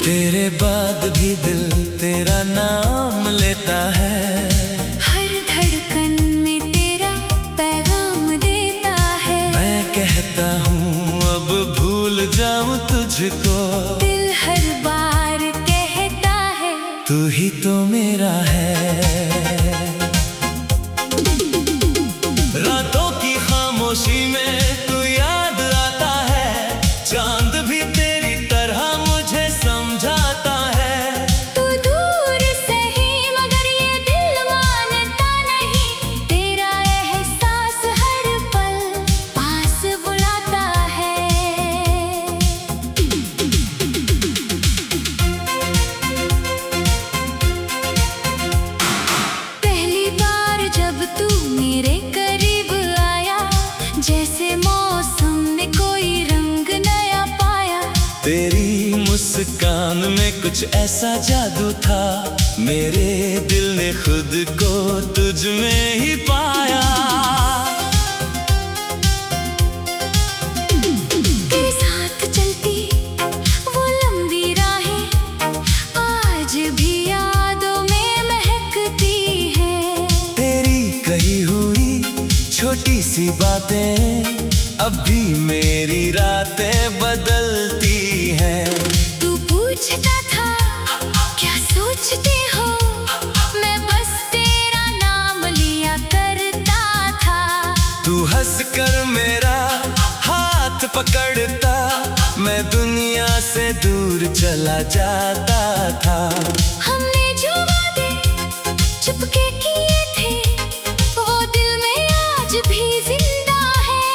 तेरे बाद भी दिल तेरा नाम लेता है। हर धड़कन में तेरा पैगाम देता है। मैं कहता हूँ अब भूल जाऊँ तुझको। दिल हर बार कहता है तू ही तो मेरा है। रातों की खामोशी में तू याद आता है। चांद भी तेरी तरह मुझे समझाता है। तू दूर सही मगर ये दिल मानता नहीं। तेरा एहसास हर पल पास बुलाता है। पहली बार जब तू मेरे करीब आया, जैसे मौसम ने कोई रंग नया पाया। तेरी मुस्कान में कुछ ऐसा जादू था, मेरे दिल ने खुद को तुझ में ही पाया। तेरे साथ चलती वो लंबी राहें आज भी यादों में महकती हैं। तेरी कही हुई छोटी सी बातें अब भी मेरी रातें बदलती हैं। तू पूछता था क्या सोचते हो, मैं बस तेरा नाम लिया करता था। तू हंसकर मेरा हाथ पकड़ता, मैं दुनिया से दूर चला जाता था। हमने जो वादे चुपके किए थे, वो दिल में आज भी जिंदा है।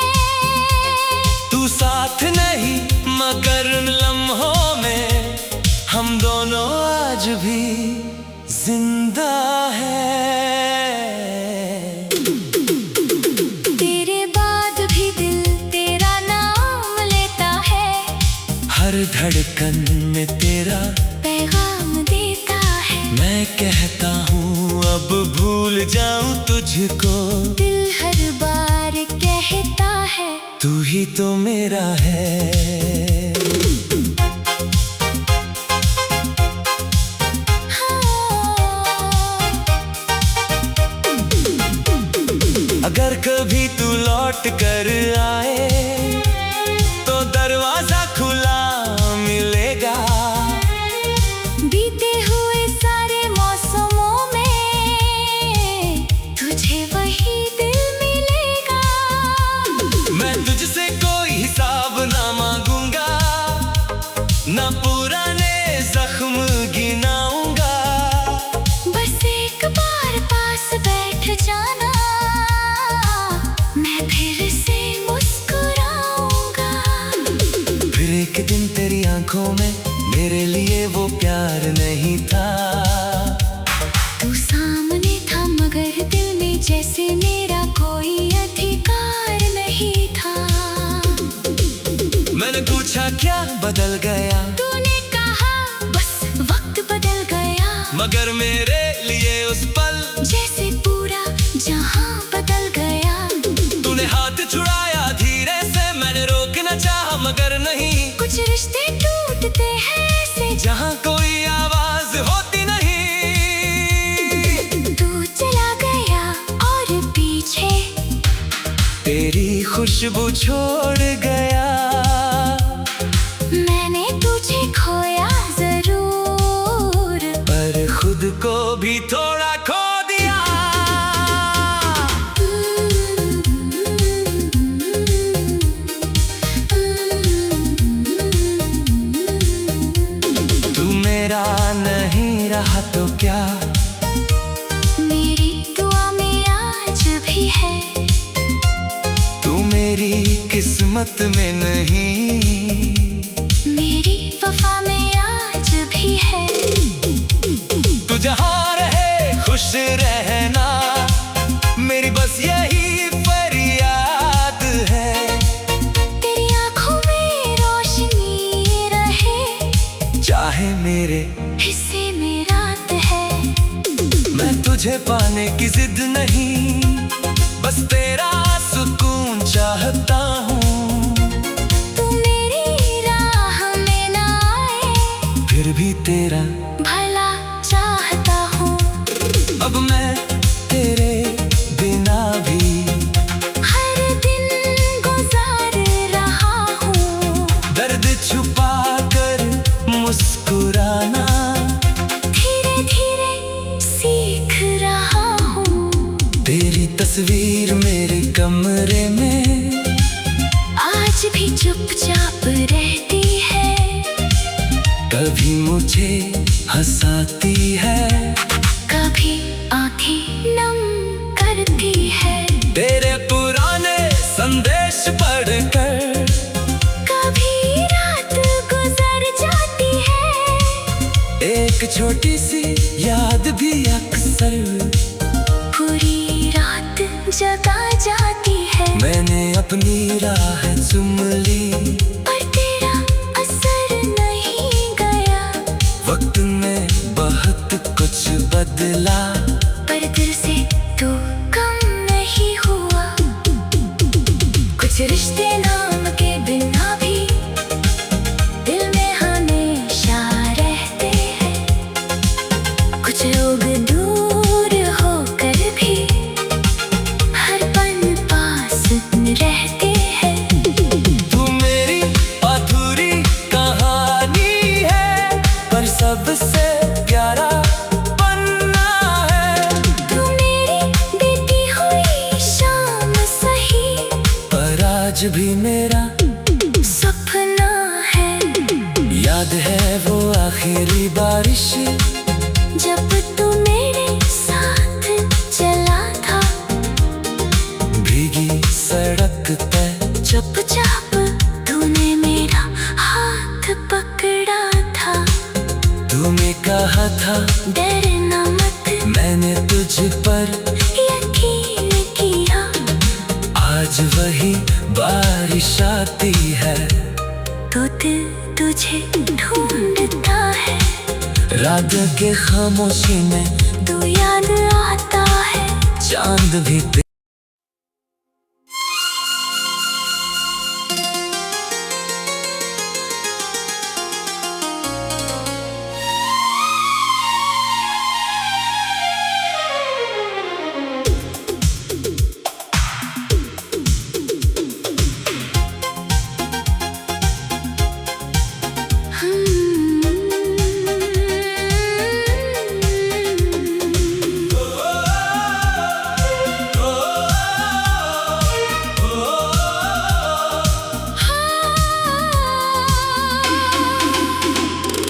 तू साथ नहीं मगर लम्हों में हम दोनों आज भी जिंदा हैं। तेरे बाद भी दिल तेरा नाम लेता है। हर धड़कन में तेरा पैगाम देता है। मैं कहता हूँ अब भूल जाऊँ तुझको। दिल हर बार कहता है तू ही तो मेरा है। अगर कभी तू लौट कर आए तो दरवाजा खुला मिलेगा। बीते हुए सारे मौसमों में तुझे वही दिल मिलेगा। मैं तुझसे कोई हिसाब ना मांगूंगा, ना पुराने जख्म गिनाऊंगा। बस एक बार पास बैठ जाना, मैं फिर से मुस्कुराऊंगा। फिर एक दिन तेरी आंखों में मेरे लिए वो प्यार नहीं था। तू सामने था मगर दिल में जैसे मेरा कोई अधिकार नहीं था। मैंने पूछा क्या बदल गया, तूने कहा बस वक्त बदल गया। मगर मेरे लिए उस पल जैसे पूरा जहां बदल गया। तूने हाथ छुड़ाया धीरे से, मैंने रोकना चाहा मगर नहीं। कुछ रिश्ते टूटते हैं ऐसे जहाँ कोई आवाज होती नहीं। तू चला गया और पीछे तेरी खुशबू छोड़ गया। मैंने तुझे खोया जरूर, पर खुद को भी थोड़ा खो दिया। तू मेरा नहीं रहा तो क्या, मेरी दुआ में आज भी है। तू मेरी किस्मत में नहीं, मेरी वफा में आज भी है। तू जहाँ रहे खुश रहना, मेरी बस यही फरियाद है। तेरी आंखों में रोशनी रहे, चाहे मेरे हिस्से में रात है। मैं तुझे पाने की जिद नहीं, बस तेरा सुकून चाहता हूँ। तू मेरी राह में ना आए, फिर भी मेरे कमरे में आज भी चुपचाप रहती है। कभी मुझे हंसाती है, कभी आंखें नम करती है। तेरे पुराने संदेश पढ़कर कभी रात गुजर जाती है। एक छोटी सी याद भी अक्सर पूरी रात जगा जाती है। मैंने अपनी राह चुम ली, पर तेरा असर नहीं गया। वक्त में बहुत कुछ बदला, पर दिल से तू कम नहीं हुआ। कुछ रिश्ते नाम के बिना भी दिल में हमेशा रहते हैं। कुछ लोग दूर होकर भी हर पल पास रहते हैं। तू मेरी अधूरी कहानी है, पर सबसे प्यारा पन्ना है। तू मेरी बीती हुई शाम सही, पर आज भी मेरा सपना है। याद है वो आखिरी बारिश, जब तू मेरे साथ चला था। भीगी सड़क पे चुपचाप तूने मेरा हाथ पकड़ा था। तूने कहा था डरना मत, मैंने तुझ पर यकीन किया। आज वही बारिश आती है, तो दिल तुझे ढूंढता है। रात के खामोशी में तू याद आता है। चांद भी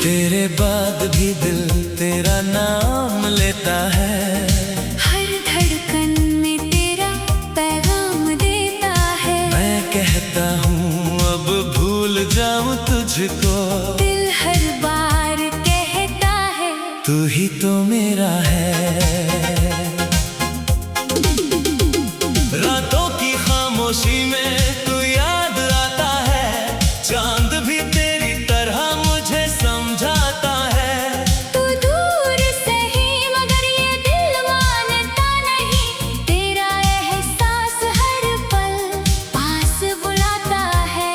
तेरे बाद भी दिल तेरा नाम लेता है। हर धड़कन में तेरा पैगाम देता है। मैं कहता हूँ अब भूल जाऊँ तुझको, दिल हर बार कहता है तू ही तो मेरा है। रातों की खामोशी में तू याद आता है, चांद भी तेरी तरह मुझे समझाता है। तू दूर सही मगर ये दिल मानता नहीं। तेरा एहसास हर पल पास बुलाता है।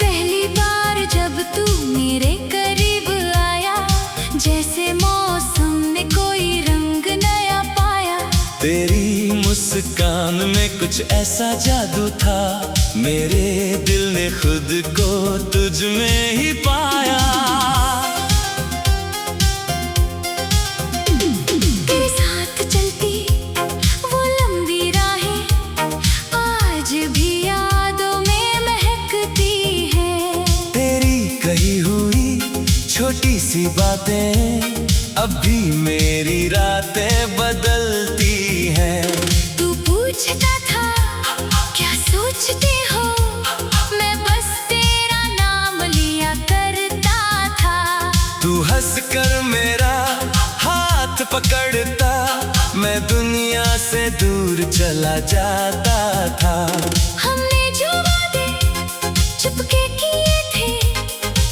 पहली बार जब तू मेरे करीब आया, जैसे मौसम ने कोई रंग नया पाया। तेरी मुस्कान में कुछ ऐसा जादू था, मेरे दिल ने खुद को तुझ में ही पाया। तेरे साथ चलती वो लंबी राहें आज भी यादों में महकती हैं। तेरी कही हुई छोटी सी बातें अब भी मेरी रातें बदलती हैं। तू पूछता था क्या सोचते हो, मैं बस तेरा नाम लिया करता था। तू हंसकर मेरा हाथ पकड़ता, मैं दुनिया से दूर चला जाता था। हमने जो वादे चुपके किए थे,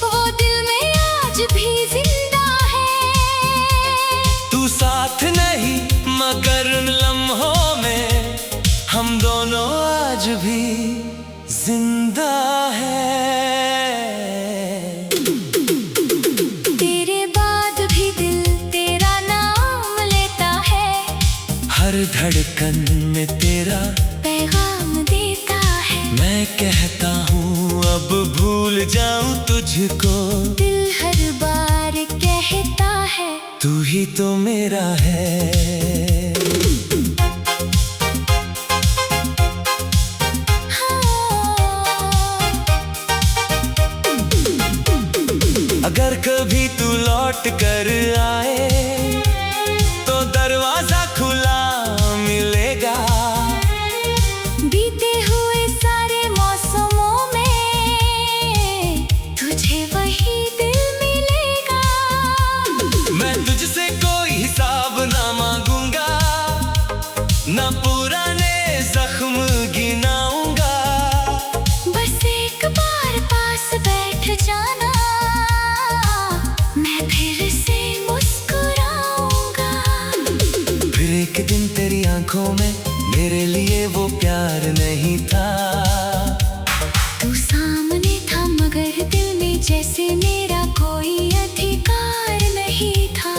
वो दिल में आज भी जिंदा है। तू साथ नहीं मगर उन लम्हों में हम दोनों आज भी जिंदा है। तेरे बाद भी दिल तेरा नाम लेता है। हर धड़कन में तेरा पैगाम देता है। मैं कहता हूँ अब कब भूल जाऊं तुझको, दिल हर बार कहता है तू ही तो मेरा है। अगर कभी तू लौट कर आए तो दरवाजा खुला मिलेगा। बीते हुए सारे मौसमों में तुझे वही दिल मिलेगा। मैं तुझसे कोई हिसाब ना मांगूंगा, ना पुराने जख्म गिनाऊंगा। बस एक बार पास बैठ जाना, मैं फिर से मुस्कुराऊंगा। फिर एक दिन तेरी आंखों में मेरे लिए वो प्यार नहीं था। तू सामने था मगर दिल में जैसे मेरा कोई अधिकार नहीं था।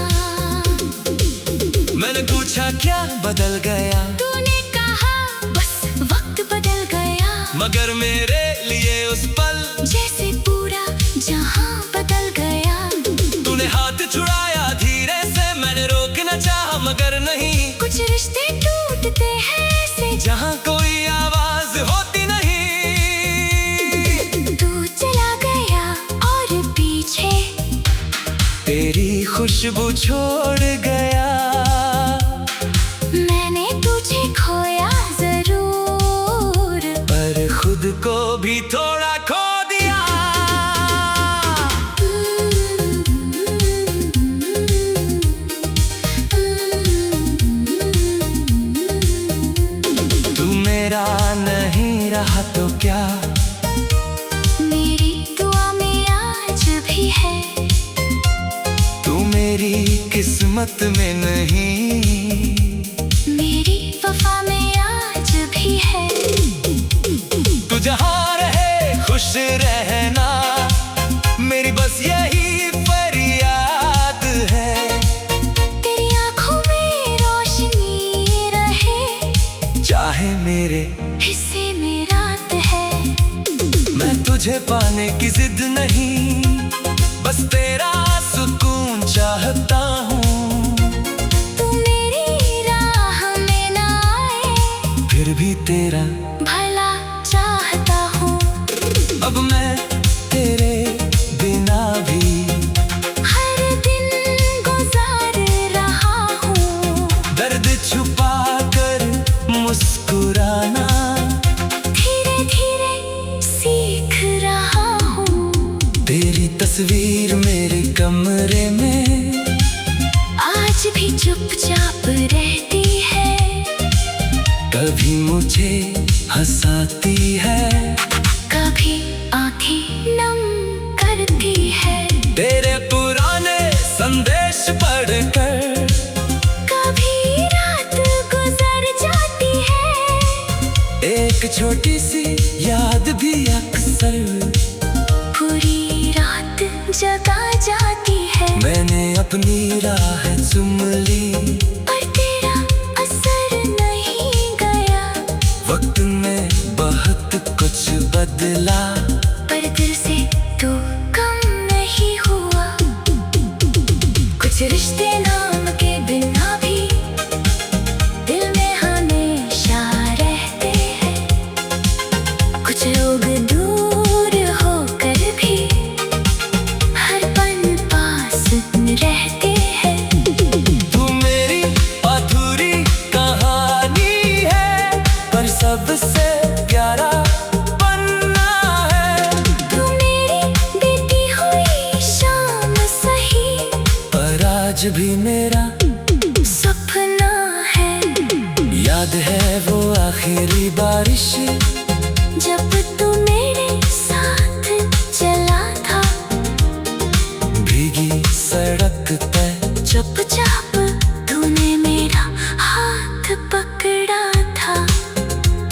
मैंने पूछा क्या बदल गया, तूने कहा बस वक्त बदल गया। मगर मेरे लिए उस पल जैसे पूरा जहां बदल गया। तूने हाथ छुड़ाया धीरे से, मैंने रोकना चाहा मगर नहीं। कुछ रिश्ते टूटते हैं ऐसे जहां कोई आवाज होती नहीं। तू चला गया और पीछे तेरी खुशबू छोड़ गया। मैंने तुझे खोया जरूर, पर खुद को भी थोड़ा खो दिया। तू मेरा नहीं रहा तो क्या, मेरी दुआ में आज भी है। तू मेरी किस्मत में नहीं, मेरी वफा में आज भी है। तू जहाँ रहे खुश रहना, मेरी बस यही फरियाद है। तेरी आंखों में रोशनी रहे, चाहे मेरे हिस्से में रात है। मैं तुझे पाने की जिद नहीं, बस तेरा सुकून चाहता हूँ। तू मेरी राह में ना आए, फिर भी तेरा भला चाहता हूँ। अब मैं तेरे बिना भी हर दिन गुजार रहा हूँ। दर्द छुपा कर मुस्कुराना धीरे धीरे सीख रहा हूँ। तेरी तस्वीर मेरे कमरे में आज भी चुपचाप रहती है। कभी मुझे हंसाती है, कभी आंखें नम करती है। तेरे पुराने संदेश पढ़कर कभी रात गुजर जाती है। एक छोटी सी याद भी अक्सर पूरी रात जगा जाती है। मैंने अपनी राह चुम ली, पर तेरा असर नहीं गया। वक्त में बहुत कुछ बदला, पर दिल से तू कम नहीं हुआ। कुछ रिश्ते नाम के बिना भी दिल में हमेशा रहते हैं। कुछ लोग दूर होकर भी हर पल पास रहते हैं। तू मेरी अधूरी कहानी है, पर सबसे प्यारा पन्ना है। तू मेरी बीती हुई शाम सही, पर आज भी मेरा सपना है। याद है वो आखिरी बारिश, जब तू मेरे साथ चला था। भीगी सड़क पे चुपचाप तूने मेरा हाथ पकड़ा था।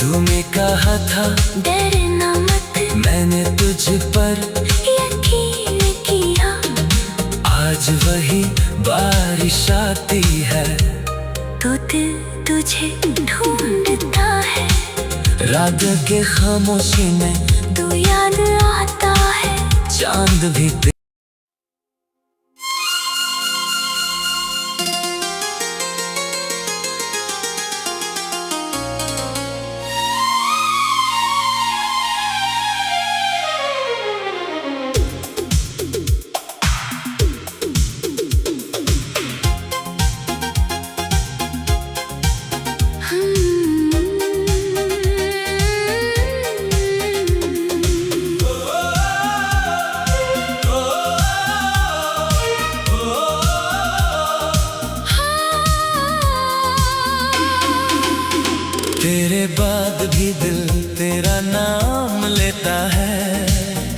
तूने कहा था डरना मत, मैंने तुझ पर यकीन किया। आज वही बारिश आती है, तो दिल तुझे ढूंढता है। रात के खामोशी में तू याद आता चांद भी तेरे बाद भी दिल तेरा नाम लेता है।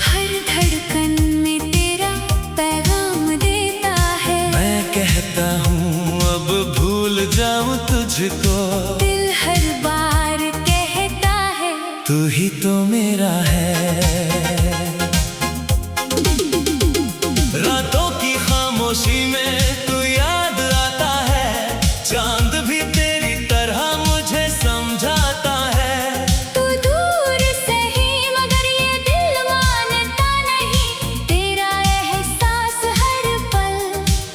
हर धड़कन में तेरा पैगाम देता है। मैं कहता हूँ अब भूल जाऊँ तुझको। दिल हर बार कहता है तू ही तो मेरा है। रातों की खामोशी में तू याद आता है। चांद भी तेरी तरह मुझे समझाता है। तू दूर सही मगर ये दिल मानता नहीं। तेरा एहसास हर पल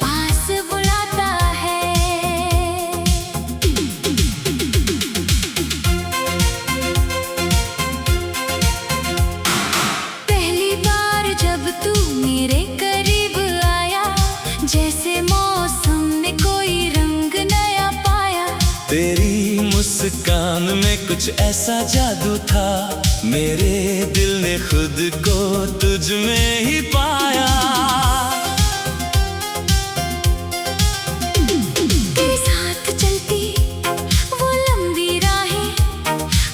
पास बुलाता है। पहली बार जब तू मेरे करीब आया, जैसे मौसम में कोई रंग नया पाया। तेरी मुस्कान में कुछ ऐसा जादू था। मेरे दिल ने खुद को तुझ में ही पाया। तेरे साथ चलती वो लंबी राहें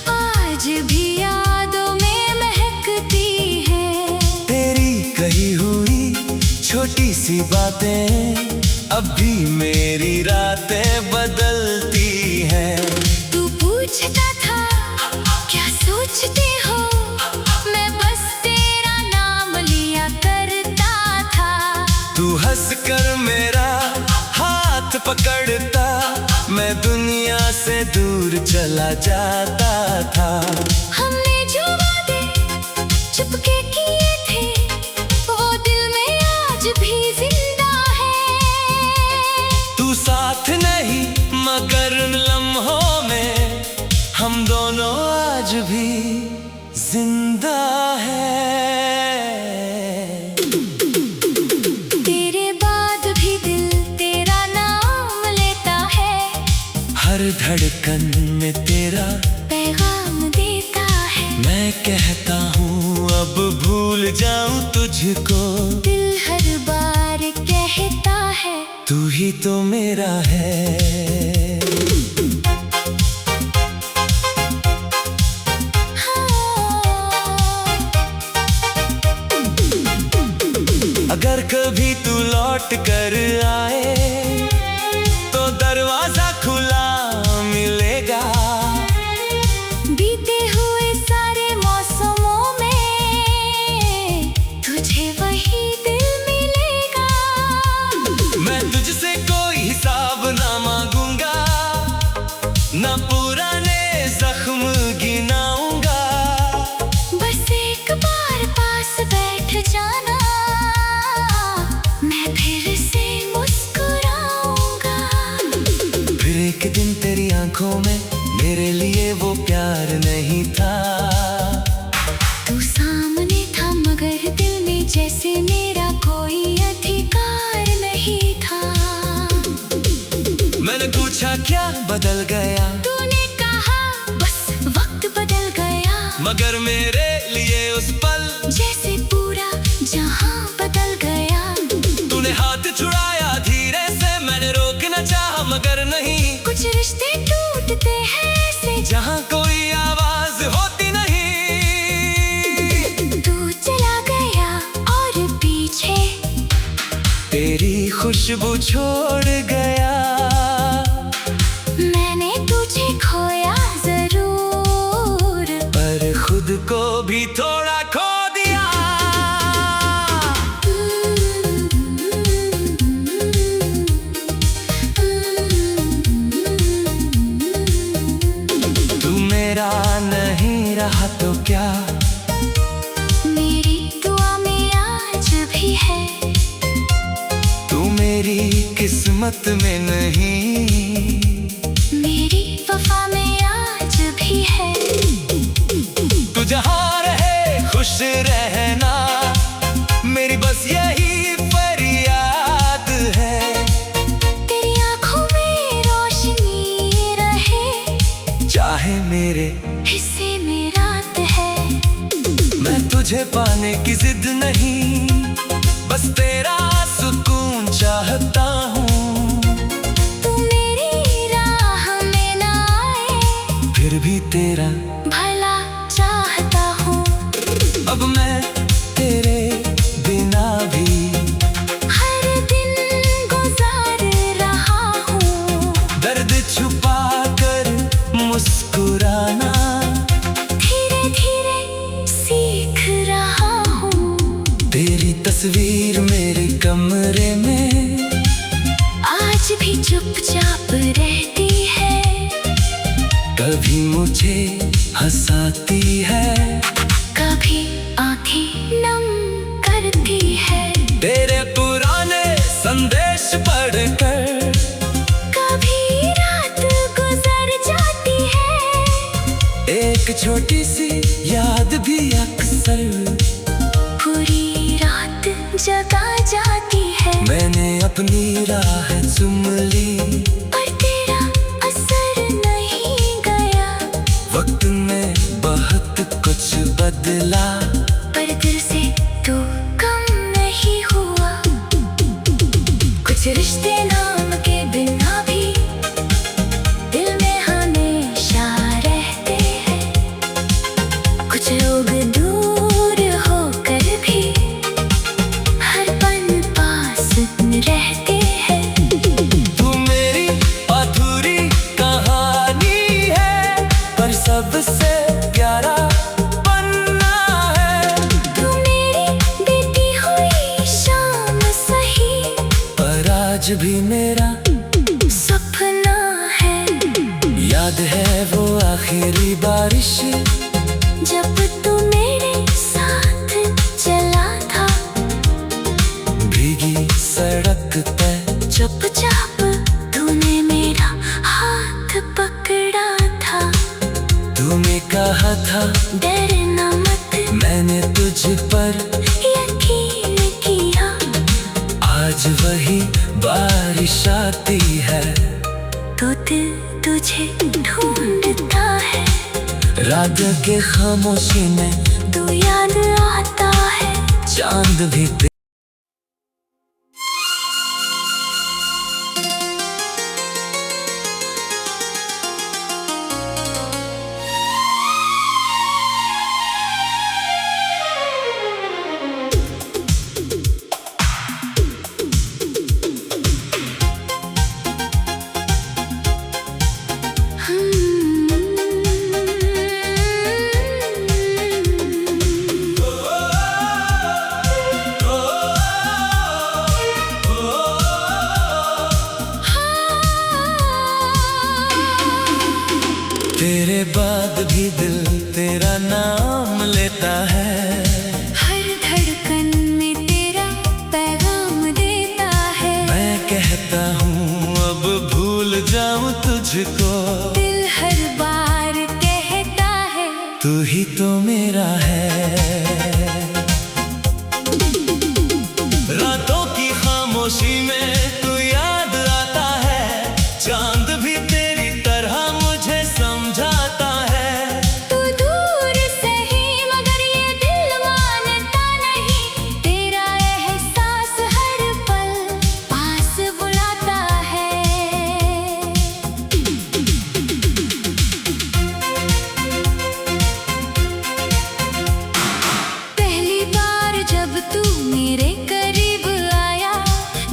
आज भी यादों में महकती हैं। तेरी कही हुई छोटी सी बातें अब भी मेरी रातें बदलती हैं। तू पूछता था क्या सोचते हो, मैं बस तेरा नाम लिया करता था। तू हंसकर मेरा हाथ पकड़ता, मैं दुनिया से दूर चला जाता था। हमने जो वादे चुपके किए थे, वो दिल में आज भी जिंदा है। तू साथ नहीं मगर उन लम्हों में हम दोनों आज भी जिंदा हैं। तेरे बाद भी दिल तेरा नाम लेता है। हर धड़कन में तेरा पैगाम देता है। मैं कहता हूँ अब भूल जाऊँ तुझको। दिल हर बार कहता है तू ही तो मेरा है। अगर कभी तू लौट कर आए तो दरवाजा खुला मिलेगा। बीते हुए सारे मौसमों में तुझे वही दिल मिलेगा। मैं तुझसे कोई हिसाब ना मांगूंगा, ना पुराने जख्म गिनाऊंगा। बस एक बार पास बैठ जाना, मैं फिर से मुस्कुराऊंगा। फिर एक दिन तेरी आंखों में मेरे लिए वो प्यार नहीं था। तू सामने था मगर दिल में जैसे मेरा कोई अधिकार नहीं था। मैंने पूछा क्या बदल गया, तूने कहा बस वक्त बदल गया। मगर मेरे लिए उस पल जैसे पूरा जहां बदल गया। तूने हाथ छुड़ाया धीरे से, मैंने रोकना चाहा मगर नहीं। कुछ रिश्ते टूटते हैं ऐसे जहाँ कोई आवाज होती नहीं। तू चला गया और पीछे तेरी खुशबू छोड़ गया। मैंने तुझे खोया जरूर, पर खुद को भी थोड़ा खो दिया। तू मेरा नहीं रहा तो क्या, मेरी दुआ में आज मेरी किस्मत में नहीं, मेरी वफा में आज भी है। तू जहाँ रहे खुश रहना, मेरी बस यही फरियाद है। तेरी आंखों में रोशनी रहे, चाहे मेरे हिस्से में रात है। मैं तुझे पाने की जिद नहीं, बस तेरा सुकून चाहता हूँ। तू मेरी राह में ना आए, फिर भी तेरा भला चाहता हूँ। अब मैं तेरे बिना भी हर दिन गुजार रहा हूँ। दर्द छुपा कर मुस्कुराना, धीरे धीरे सीख रहा हूँ। तेरी तस्वीर मेरे कमरे में आज भी चुपचाप रहती है। कभी मुझे हंसाती है, कभी आंखें नम करती है। तेरे पुराने संदेश पढ़कर कभी रात गुजर जाती है। एक छोटी सी याद भी अक्सर पूरी रात जगा जाती है। मैंने अपनी राह चुम ली, पर तेरा असर नहीं गया। वक्त में बहुत कुछ बदला, पर दिल से तू कम नहीं हुआ। कुछ रिश्ते नाम के बिना भी दिल में हमेशा रहते हैं। कुछ लोग दूर होकर भी हर पल पास रहते हैं। तू मेरी अधूरी कहानी है, पर सबसे प्यारा पन्ना है। तू मेरी बीती हुई शाम सही, पर आज भी मेरा सपना है। याद है वो आखिरी बारिश, जब तू मेरे साथ चला था। भीगी सड़क पे चुपचाप तूने मेरा हाथ पकड़ा था। तूने कहा था डरना मत, मैंने तुझ पर यकीन किया। आज वही बारिश आती है, तो दिल तुझे ढूंढता है। रात के खामोशी में तू याद आता है। चांद भी तेरे बाद भी दिल तेरा नाम लेता है। हर धड़कन में तेरा पैगाम देता है। मैं कहता हूँ अब भूल जाऊं तुझको, दिल हर बार कहता है तू ही तो मेरा है। रातों की खामोशी में तू याद आता है, चांद भी तेरी तरह मुझे समझाता है। तू दूर सही मगर ये दिल मानता नहीं। तेरा एहसास हर पल पास बुलाता है। पहली बार जब तू मेरे करीब आया,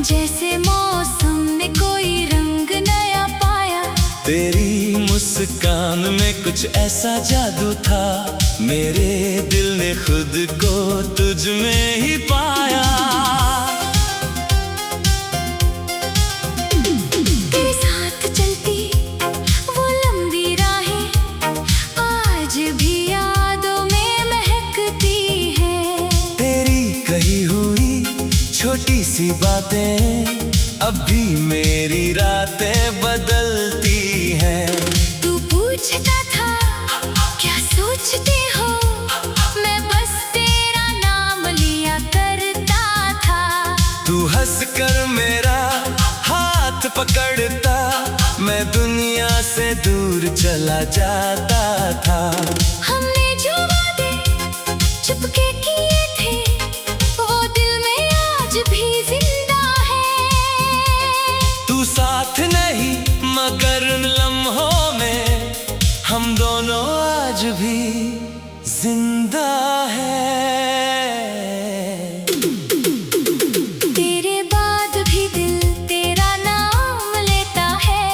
जैसे मौसम ने कोई रंग नया पाया। तेरी मुस्कान में कुछ ऐसा जादू था, मेरे दिल ने खुद को तुझ में ही पाया। तेरे साथ चलती वो लंबी राहें आज भी यादों में महकती हैं। तेरी कही हुई छोटी सी बातें अब भी मेरी रातें बदलती हैं। तू पूछता था क्या सोचते हो, मैं बस तेरा नाम लिया करता था। तू हंसकर मेरा हाथ पकड़ता, मैं दुनिया से दूर चला जाता था। हमने जो वादे चुपके किए थे, वो दिल में आज भी जिंदा है। तू साथ नहीं मगर उन लम्हों में हम दोनों आज भी जिंदा है। तेरे बाद भी दिल तेरा नाम लेता है,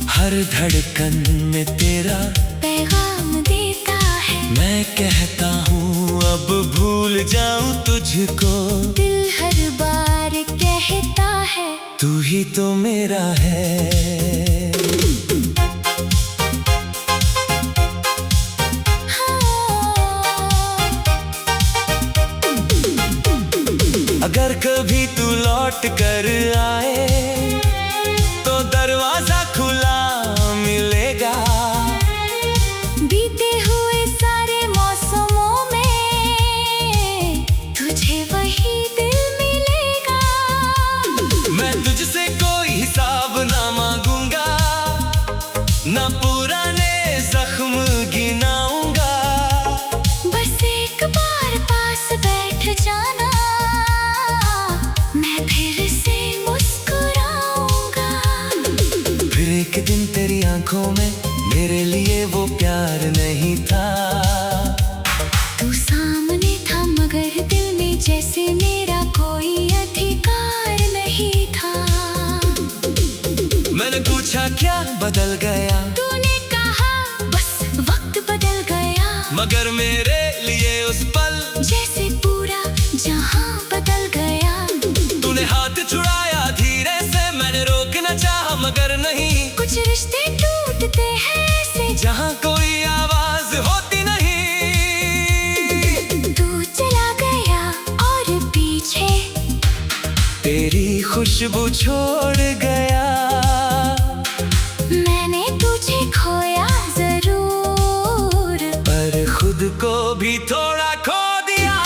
हर धड़कन में तेरा पैगाम देता है। मैं कहता हूँ अब भूल जाऊं तुझको, दिल हर बार कहता है तू ही तो मेरा है। अगर कभी तू लौट कर आए तो दरवाजा खुला मिलेगा। बीते हुए सारे मौसमों में तुझे वही दिल मिलेगा। मैं तुझसे कोई हिसाब ना मांगूंगा, ना पुराने जख्म गिनाऊंगा। बस एक बार पास बैठ जाना, मैं फिर से मुस्कुराऊंगा। फिर एक दिन तेरी आंखों में मेरे लिए वो प्यार नहीं था। तू सामने था मगर दिल में जैसे मेरा कोई अधिकार नहीं था। मैंने पूछा क्या बदल गया, तूने कहा बस वक्त बदल गया। मगर मेरे लिए उस पल जैसे पूरा जहां बदल गया। तूने हाथ छुड़ाया धीरे से, मैंने रोकना चाहा मगर नहीं। कुछ रिश्ते टूटते हैं ऐसे, जहां कोई आवाज होती नहीं। तू चला गया और पीछे तेरी खुशबू छोड़ गया। मैंने तुझे खोया जरूर, पर खुद को भी थोड़ा खो दिया।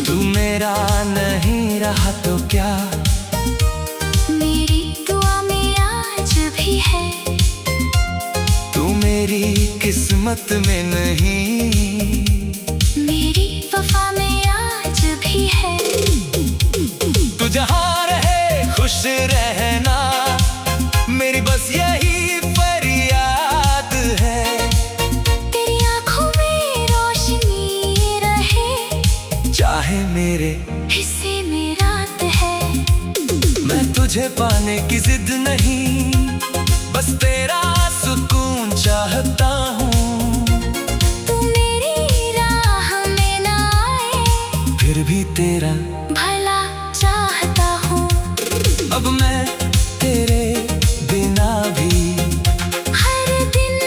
तू मेरा नहीं रहा तो क्या, मेरी दुआ में आज भी है। तू मेरी किस्मत में नहीं, मेरी वफा में आज भी है। तू जहाँ रहे खुश रहना, मेरी बस यही फरियाद है। तेरी आंखों में रोशनी रहे, चाहे मेरे हिस्से में रात है। मैं तुझे पाने की जिद नहीं, बस तेरा सुकून चाहता हूँ। तू मेरी राह में ना आए, फिर भी तेरा भला चाहता हूँ। अब मैं तेरे बिना भी हर दिन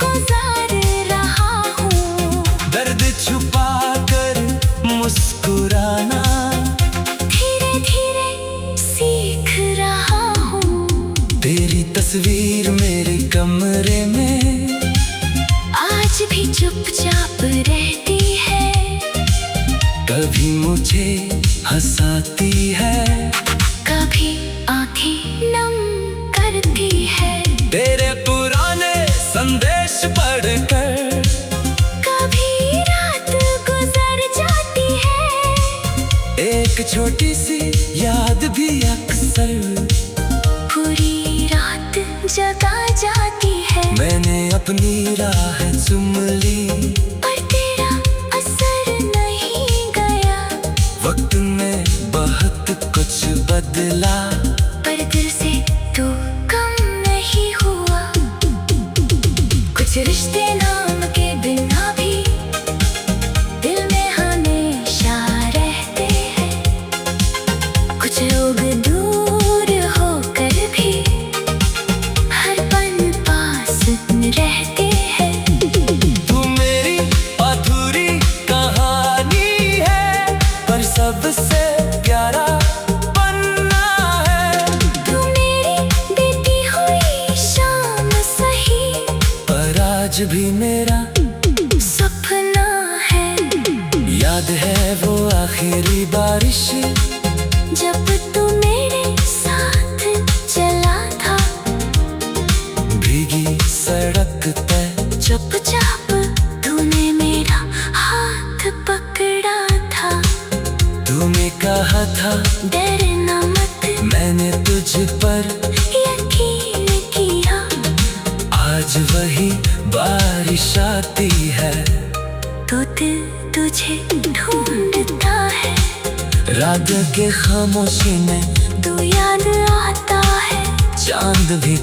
गुजार रहा हूँ, दर्द छुपा कर मुस्कुराना। धीरे धीरे सीख रहा हूँ। तेरी तस्वीर मेरे कमरे में आज भी चुपचाप रहती है, कभी मुझे हंसाती है, कभी आंखें नम करती है। तेरे पुराने संदेश पढ़कर कभी रात गुजर जाती है, एक छोटी सी याद भी अक्सर पूरी रात जगा जाती है। मैंने अपनी राह चुम ली, पर तेरा असर नहीं गया। वक्त में बहुत कुछ बदला, पर दिल से तू कम नहीं हुआ। कुछ रिश्ते नाम के बिना भी दिल में हमेशा रहते हैं। कुछ लोग दूर होकर भी हर पल पास रहते हैं। आज भी मेरा सपना है। याद है वो आखिरी बारिश, जब तू मेरे साथ चला था, भीगी सड़क पे चुपचाप तूने मेरा हाथ पकड़ा था। तूने कहा था डरना मत, मैंने तुझ पर यकीन किया। आज वही बारिश आती है, तो दिल तुझे ढूंढता है। रात के खामोशी में तू याद आता है। चांद भी